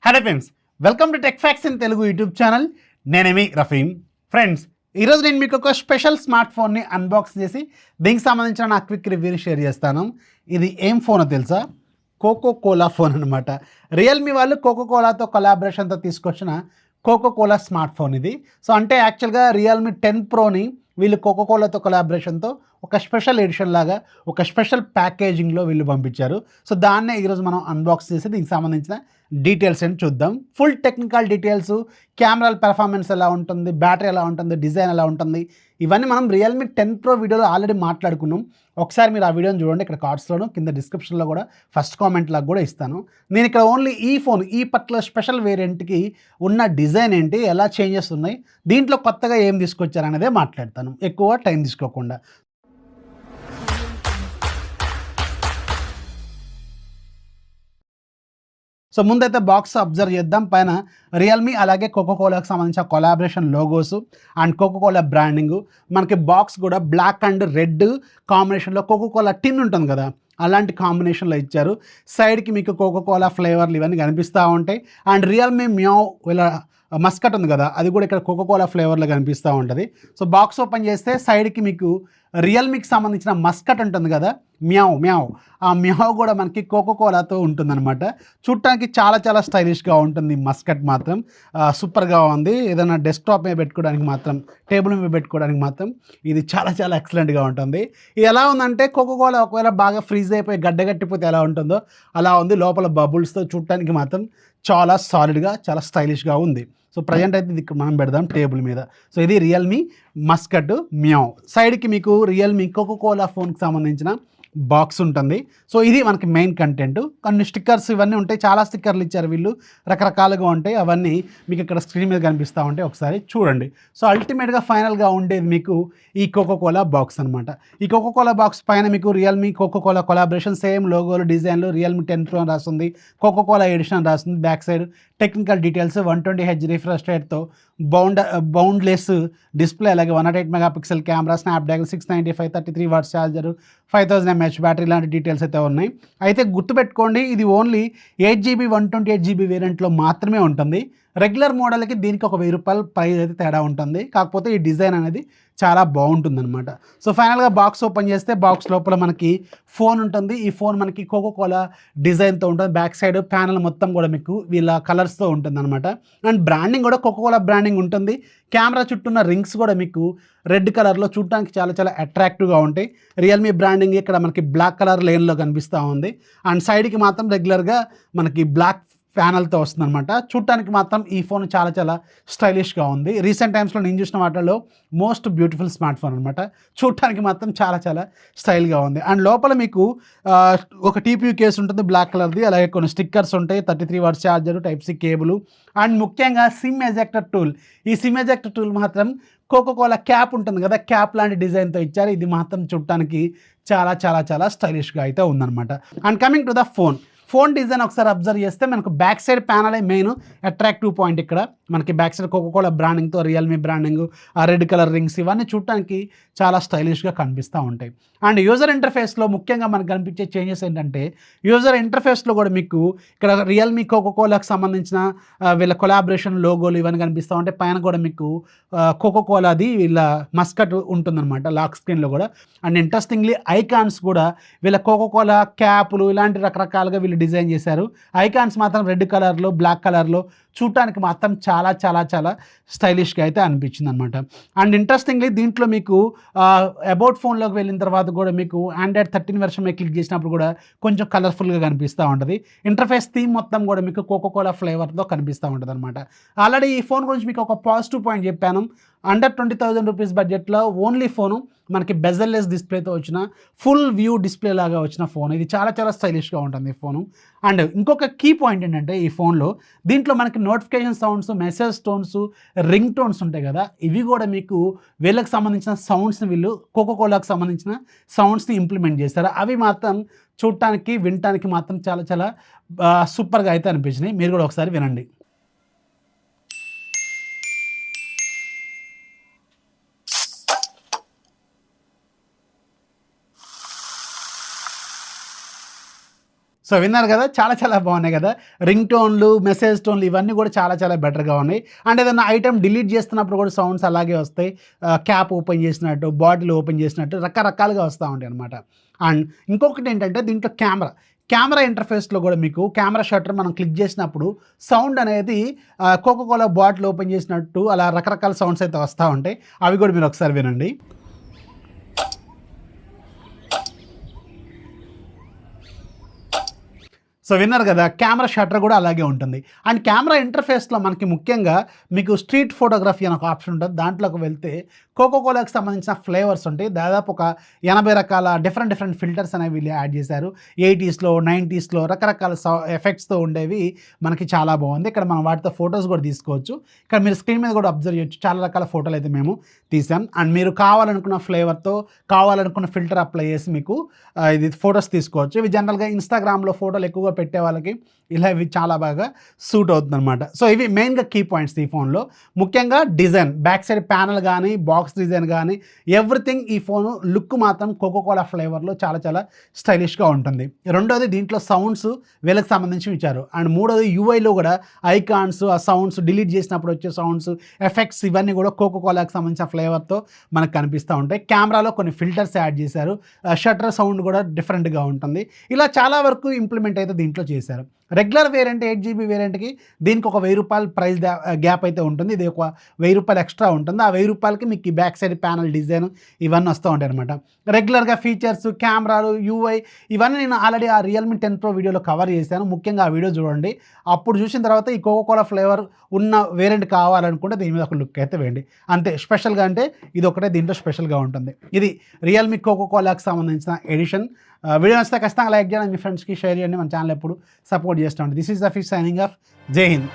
Hello friends, welcome to tech facts in Telugu YouTube channel. నేనేమి Rafeem. Friends, ఈరోజు నేను మీకు ఒక స్పెషల్ స్మార్ట్ ఫోన్ని అన్బాక్స్ చేసి దీనికి సంబంధించిన నా క్విక్ రివ్యూని షేర్ చేస్తాను. ఇది ఏం ఫోనో తెలుసా? కోకో కోలా ఫోన్ అనమాట. రియల్మీ వాళ్ళు కోకో కోలాతో కొలాబరేషన్తో తీసుకొచ్చిన కోకో కోలా స్మార్ట్ ఫోన్ ఇది. సో అంటే యాక్చువల్గా రియల్మీ 10 ప్రోని వీళ్ళు కోకో కోలాతో కొలాబరేషన్తో ఒక స్పెషల్ ఎడిషన్ లాగా ఒక స్పెషల్ ప్యాకేజింగ్లో వీళ్ళు పంపించారు. సో దాన్నే ఈరోజు మనం అన్బాక్స్ చేసి దీనికి సంబంధించిన డీటెయిల్స్ అని చూద్దాం. ఫుల్ టెక్నికల్ డీటెయిల్స్, కెమెరాల పెర్ఫార్మెన్స్ ఎలా ఉంటుంది, బ్యాటరీ ఎలా ఉంటుంది, డిజైన్ ఎలా ఉంటుంది, ఇవన్నీ మనం రియల్మీ 10 ప్రో వీడియోలో ఆల్రెడీ మాట్లాడుకున్నాం. ఒకసారి మీరు ఆ వీడియోని చూడండి. ఇక్కడ కార్డ్స్లోను కింద డిస్క్రిప్షన్లో కూడా ఫస్ట్ కామెంట్ లాగా కూడా ఇస్తాను. నేను ఇక్కడ ఓన్లీ ఈ పర్టికులర్ స్పెషల్ వేరియంట్కి ఉన్న డిజైన్ ఏంటి, ఎలా చేంజెస్ ఉన్నాయి, దీంట్లో కొత్తగా ఏం తీసుకొచ్చారు అనేదే మాట్లాడతాను, ఎక్కువ టైం తీసుకోకుండా. సో ముందైతే బాక్స్ అబ్జర్వ్ చేద్దాం. పైన రియల్మీ అలాగే కోకో కోలాకి సంబంధించిన collaboration logos and Coca Cola branding. మనకి బాక్స్ కూడా బ్లాక్ అండ్ రెడ్ కాంబినేషన్లో కోకో కోలా టిన్ ఉంటుంది కదా, అలాంటి కాంబినేషన్లో ఇచ్చారు. సైడ్కి మీకు కోకో కోలా ఫ్లేవర్లు ఇవన్నీ కనిపిస్తూ ఉంటాయి. అండ్ రియల్మీ మ్యావ్ ఇలా మస్కట్ ఉంది కదా, అది కూడా ఇక్కడ కోకో కోలా ఫ్లేవర్లో కనిపిస్తూ ఉంటుంది. సో బాక్స్ ఓపెన్ చేస్తే సైడ్కి మీకు రియల్మీకి సంబంధించిన మస్కట్ ఉంటుంది కదా, మ్యావ్, ఆ మ్యావ్ కూడా మనకి కోకో కోలాతో ఉంటుందన్నమాట. చూడటానికి చాలా చాలా స్టైలిష్గా ఉంటుంది. మస్కట్ మాత్రం సూపర్గా ఉంది. ఏదైనా డెస్క్టాప్ మీద పెట్టుకోవడానికి మాత్రం, టేబుల్ మీద పెట్టుకోవడానికి మాత్రం ఇది చాలా చాలా ఎక్సలెంట్గా ఉంటుంది. ఇది ఎలా ఉందంటే కోకో కోలా ఒకవేళ బాగా ఫ్రీజ్ అయిపోయి గడ్డగట్టిపోతే ఎలా ఉంటుందో అలా ఉంది. లోపల బబుల్స్తో చూడటానికి మాత్రం చాలా సాలిడ్గా, చాలా స్టైలిష్గా ఉంది. సో ప్రజెంట్ అయితే ఇది మనం పెడదాం టేబుల్ మీద. సో ఇది రియల్మీ మస్కట్ మ్యావ్. సైడ్కి మీకు రియల్మీ కోకో కోలా ఫోన్కి సంబంధించిన బాక్స్ ఉంటుంది. సో ఇది మనకి మెయిన్ కంటెంట్. కొన్ని స్టిక్కర్స్ ఇవన్నీ ఉంటాయి, చాలా స్టిక్కర్లు ఇచ్చారు వీళ్ళు, రకరకాలుగా ఉంటాయి. అవన్నీ మీకు ఇక్కడ స్క్రీన్ మీద కనిపిస్తూ ఉంటాయి, ఒకసారి చూడండి. సో అల్టిమేట్గా ఫైనల్గా ఉండేది మీకు ఈ కోకో కోలా బాక్స్ అనమాట. ఈ కోకో కోలా బాక్స్ పైన మీకు Realme Coca Cola collaboration same లోగోలు, డిజైన్లు, రియల్మీ 10 ప్రో అని రాస్తుంది, కోకో కోలా ఎడిషన్ అని రాస్తుంది. Back side technical details, 120Hz refresh రేట్తో బౌండ్లెస్ డిస్ప్లే, అలాగే 108 megapixel camera, Snapdragon 695 33 watts charger, 5000 mAh battery లాంటి డీటెయిల్స్ అయితే ఉన్నాయి. అయితే గుర్తుపెట్టుకోండి, ఇది ఓన్లీ 8GB 128GB వేరియంట్లో మాత్రమే ఉంటుంది. రెగ్యులర్ మోడల్కి దీనికి ఒక ₹1000 ప్రైస్ అయితే తేడా ఉంటుంది. కాకపోతే ఈ డిజైన్ అనేది చాలా బాగుంటుందన్నమాట. సో ఫైనల్గా బాక్స్ ఓపెన్ చేస్తే బాక్స్ లోపల మనకి ఫోన్ ఉంటుంది. ఈ ఫోన్ మనకి కోకో కోలా డిజైన్తో ఉంటుంది. బ్యాక్ సైడ్ ప్యానల్ మొత్తం కూడా మీకు వీళ్ళ కలర్స్తో ఉంటుంది అనమాట. అండ్ బ్రాండింగ్ కూడా కోకో కోలా బ్రాండింగ్ ఉంటుంది. కెమెరా చుట్టూ ఉన్న రింగ్స్ కూడా మీకు రెడ్ కలర్లో చూడటానికి చాలా చాలా అట్రాక్టివ్గా ఉంటాయి. రియల్మీ బ్రాండింగ్ ఇక్కడ మనకి బ్లాక్ కలర్ లేన్లో కనిపిస్తూ ఉంది. అండ్ సైడ్కి మాత్రం రెగ్యులర్గా మనకి బ్లాక్ ప్యానల్తో వస్తుందన్నమాట. చూడటానికి మాత్రం ఈ ఫోన్ చాలా చాలా స్టైలిష్గా ఉంది. రీసెంట్ టైమ్స్లో నేను చూసిన వాటిల్లో మోస్ట్ బ్యూటిఫుల్ స్మార్ట్ ఫోన్ అనమాట. చూడటానికి మాత్రం చాలా చాలా స్టైల్గా ఉంది. అండ్ లోపల మీకు ఒక TPU కేస్ ఉంటుంది బ్లాక్ కలర్ది, అలాగే కొన్ని స్టిక్కర్స్ ఉంటాయి, 33 watts charger, Type-C cable, and ముఖ్యంగా సిమ్ ఎజెక్టర్ టూల్. ఈ సిమ్ ఎజెక్టర్ టూల్ మాత్రం కోకో కోలా క్యాప్ ఉంటుంది కదా, క్యాప్ లాంటి డిజైన్తో ఇచ్చారు. ఇది మాత్రం చూడటానికి చాలా చాలా చాలా స్టైలిష్గా అయితే ఉందన్నమాట. And coming to the phone design ఒకసారి అబ్జర్వ్ చేస్తే మనకు బ్యాక్ సైడ్ ప్యానలే మెయిన్ అట్రాక్టివ్ పాయింట్. ఇక్కడ మనకి బ్యాక్ సైడ్ కోకో కోలా బ్రాండింగ్తో రియల్మీ బ్రాండింగ్, ఆ రెడ్ కలర్ రింగ్స్ ఇవన్నీ చూడటానికి చాలా స్టైలిష్గా కనిపిస్తూ ఉంటాయి. అండ్ యూజర్ ఇంటర్ఫేస్లో ముఖ్యంగా మనకు కనిపించే చేంజెస్ ఏంటంటే, యూజర్ ఇంటర్ఫేస్లో కూడా మీకు ఇక్కడ రియల్మీ కోకో కోలాకి సంబంధించిన వీళ్ళ కొలాబరేషన్ లోగోలు ఇవన్నీ కనిపిస్తూ ఉంటాయి. పైన కూడా మీకు కోకో కోలాది వీళ్ళ మస్కట్ ఉంటుందన్నమాట లాక్ స్క్రీన్లో కూడా. అండ్ ఇంట్రెస్టింగ్లీ ఐకాన్స్ కూడా వీళ్ళ కోకో కోలా క్యాపులు ఇలాంటి రకరకాలుగా వీళ్ళు డిజైన్ చేశారు. ఐకాన్స్ మాత్రం రెడ్ కలర్లో, బ్లాక్ కలర్లో చూడటానికి మాత్రం చాలా చాలా చాలా స్టైలిష్గా అయితే అనిపించింది అనమాట. అండ్ ఇంట్రెస్టింగ్లీ దీంట్లో మీకు అబౌట్ ఫోన్లోకి వెళ్ళిన తర్వాత కూడా మీకు Android 13 వెర్షన్ మీద క్లిక్ చేసినప్పుడు కూడా కొంచెం కలర్ఫుల్గా కనిపిస్తూ ఉంటుంది. ఇంటర్ఫేస్ థీమ్ మొత్తం కూడా మీకు కోకో కోలా ఫ్లేవర్తో కనిపిస్తూ ఉంటుంది అనమాట. ఆల్రెడీ ఈ ఫోన్ గురించి మీకు ఒక పాజిటివ్ పాయింట్ చెప్పాను. అండర్ 20,000 రూపీస్ బడ్జెట్లో ఓన్లీ ఫోను మనకి బెజల్లెస్ డిస్ప్లేతో వచ్చిన ఫుల్ వ్యూ డిస్ప్లే లాగా వచ్చిన ఫోన్. ఇది చాలా చాలా స్టైలిష్గా ఉంటుంది ఈ ఫోను. అండ్ ఇంకొక కీ పాయింట్ ఏంటంటే, ఈ ఫోన్లో దీంట్లో మనకి notification sounds, message tones, ring tones ఉంటాయి కదా, ఇవి కూడా మీకు వీళ్ళకి సంబంధించిన సౌండ్స్ని, వీళ్ళు కోకో కోలాకి సంబంధించిన సౌండ్స్ని ఇంప్లిమెంట్ చేస్తారు. అవి మాత్రం చూడటానికి, వినటానికి మాత్రం చాలా చాలా సూపర్గా అయితే అనిపించినాయి. మీరు కూడా ఒకసారి వినండి. సో విన్నారు కదా, చాలా చాలా బాగున్నాయి కదా. రింగ్ టోన్లు, మెసేజ్ టోన్లు ఇవన్నీ కూడా చాలా చాలా బెటర్గా ఉన్నాయి. అండ్ ఏదైనా ఐటమ్ డిలీట్ చేస్తున్నప్పుడు కూడా సౌండ్స్ అలాగే వస్తాయి. క్యాప్ ఓపెన్ చేసినట్టు, బాటిల్ ఓపెన్ చేసినట్టు రకరకాలుగా వస్తూ ఉంటాయి అనమాట. అండ్ ఇంకొకటి ఏంటంటే దీంట్లో కెమెరా ఇంటర్ఫేస్లో కూడా మీకు కెమెరా షట్టర్ మనం క్లిక్ చేసినప్పుడు సౌండ్ అనేది కోకా కోలా బాటిల్ ఓపెన్ చేసినట్టు అలా రకరకాల సౌండ్స్ అయితే వస్తూ ఉంటాయి. అవి కూడా మీరు ఒకసారి వినండి. సో విన్నారు కదా, కెమెరా షట్టర్ కూడా అలాగే ఉంటుంది. అండ్ కెమెరా ఇంటర్ఫేస్లో మనకి ముఖ్యంగా మీకు స్ట్రీట్ ఫోటోగ్రఫీ అని ఒక ఆప్షన్ ఉంటుంది. దాంట్లోకి వెళ్తే కోకో కోలాకి సంబంధించిన ఫ్లేవర్స్ ఉంటాయి. దాదాపు ఒక 80 రకాల డిఫరెంట్ ఫిల్టర్స్ అనేవి వీళ్ళు యాడ్ చేశారు. 80స్లో 90స్లో రకరకాల ఎఫెక్ట్స్తో ఉండేవి మనకి చాలా బాగుంది. ఇక్కడ మనం వాటితో ఫొటోస్ కూడా తీసుకోవచ్చు. ఇక్కడ మీరు స్క్రీన్ మీద కూడా అబ్జర్వ్ చేయొచ్చు, చాలా రకాల ఫోటోలు అయితే మేము తీసాం. అండ్ మీరు కావాలనుకున్న ఫ్లేవర్తో కావాలనుకున్న ఫిల్టర్ అప్లై చేసి మీకు ఇది ఫొటోస్ తీసుకోవచ్చు. ఇవి జనరల్గా ఇన్స్టాగ్రామ్లో ఫోటోలు ఎక్కువగా పెట్టే వాళ్ళకి ఇలా ఇవి చాలా బాగా సూట్ అవుతుందన్నమాట. సో ఇవి మెయిన్గా కీ పాయింట్స్ ఈ ఫోన్లో. ముఖ్యంగా డిజైన్, బ్యాక్ సైడ్ ప్యానల్ కానీ, బాక్స్ డిజైన్ కానీ, ఎవ్రీథింగ్ ఈ ఫోను లుక్ మాత్రం కోకో కోలా ఫ్లేవర్లో చాలా చాలా స్టైలిష్గా ఉంటుంది. రెండోది దీంట్లో సౌండ్స్ వీళ్ళకి సంబంధించి ఇచ్చారు. అండ్ మూడోది యూఐలో కూడా ఐకాన్స్, ఆ సౌండ్స్ డిలీట్ చేసినప్పుడు వచ్చే సౌండ్స్, ఎఫెక్ట్స్ ఇవన్నీ కూడా కోకో కోలాకి సంబంధించిన ఫ్లేవర్తో మనకు కనిపిస్తూ ఉంటాయి. కెమెరాలో కొన్ని ఫిల్టర్స్ యాడ్ చేశారు. షట్టర్ సౌండ్ కూడా డిఫరెంట్గా ఉంటుంది. ఇలా చాలా వరకు ఇంప్లిమెంట్ అయితే దీంట్లో చేశారు. రెగ్యులర్ వేరియంట్ 8GB వేరియంట్కి దీనికి ఒక ₹1000 ప్రైస్ గ్యాప్ అయితే ఉంటుంది. ఇది ఒక ₹1000 ఎక్స్ట్రా ఉంటుంది. ఆ ₹1000కి మీకు ఈ బ్యాక్ సైడ్ ప్యానల్ డిజైన్ ఇవన్నీ వస్తూ ఉంటాయి అనమాట. రెగ్యులర్గా ఫీచర్స్, కెమెరాలు, యూఐ ఇవన్నీ నేను ఆల్రెడీ ఆ రియల్మీ 10 Pro వీడియోలో కవర్ చేశాను. ముఖ్యంగా ఆ వీడియో చూడండి. అప్పుడు చూసిన తర్వాత ఈ కోకో కోలా ఫ్లేవర్ ఉన్న వేరియంట్ కావాలనుకుంటే దీని మీద ఒక లుక్ అయితే వేయండి. అంతే. స్పెషల్గా అంటే ఇది ఒకటే దీంట్లో స్పెషల్గా ఉంటుంది. ఇది రియల్మీ కోకో కోలాకి సంబంధించిన ఎడిషన్. వీడియో నచ్చితే ఖచ్చితంగా లైక్ చేయండి, మీ ఫ్రెండ్స్కి షేర్ చేయండి. మన ఛానల్ ఎప్పుడు సపోర్ట్ చేస్తూ ఉంటుంది. This is Rafi signing off. జై హింద్.